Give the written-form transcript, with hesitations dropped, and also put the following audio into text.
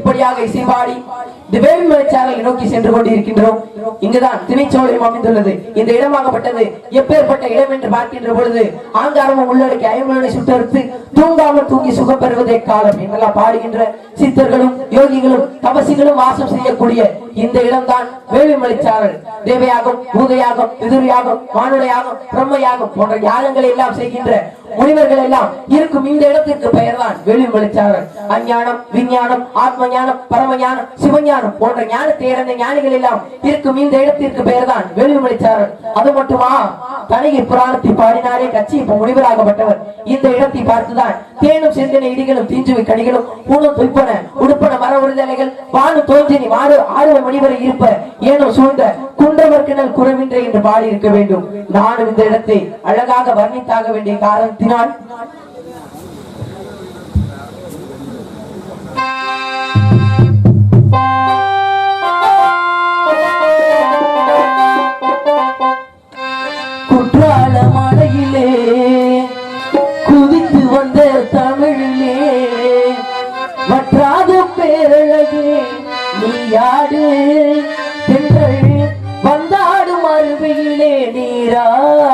இப்படியாக இசைபாடி இந்த வேள்விமலை சாரலை நோக்கி சென்று கொண்டிருக்கின்றோம். இங்குதான் திணைச்சோலையும் அமைந்துள்ளது. இந்த இடமாகப்பட்டது எப்பேற்பட்ட இடம் என்று பார்க்கின்ற பொழுது ஆங்காரமும் உள்ளடக்கி ஐம்பொலனை சுட்டறுத்து தூங்காமல் தூங்கி சுகம் பெறுவதே காலம் என்றெல்லாம் பாடுகின்ற சித்தர்களும் யோகிகளும் தபசிகளும் வாசம் செய்யக்கூடிய இந்த இடம்தான் வேள்விமலை சாரல். தேவயாகம், பூதயாகம், எதிரியாகம், வானுடையாகம், பிரம்மயாகம் போன்ற யாகங்களை எல்லாம் செய்கின்ற முனிவர்கள் எல்லாம் இருக்கும் இந்த இடத்திற்கு பெயர் தான் வேள்விமலை சாரல். அஞ்ஞானம், விஞ்ஞானம், ஆத்ம ஞானம், பரமஞானம், சிவஞானம் போன்ற ஞானத்தை இழந்த ஞானிகள் எல்லாம் இருக்கும் இந்த இடத்திற்கு பெயர் தான் வேள்விமலை சாரல். அது மட்டுமா, தனிகை புராணத்தை பாடினாரே கட்சி முனிவராகப்பட்டவர் இந்த இடத்தை பார்த்துதான் தேனும் செந்தன இடிகளும் தீஞ்சுவை கனிகளும் ஊனும் துய்ப்பன உடுப்பன மர உறுதலைகள் வானு தோன்றினி மாறு ஆறுவ மணிவரை இருப்ப ஏனோ சூழ்ந்த குன்றவர்க்கினல் குறைவின்ற என்று பாடி இருக்க வேண்டும். நானும் இந்த இடத்தை அழகாக வர்ணித்தாக வேண்டிய காரணத்தினால் குற்றால மலையிலே குதித்து வந்த தமிழிலே வற்றாத பேரழகே நீயாடு தென்றல் வந்தாடும் அருவியிலே நீராடு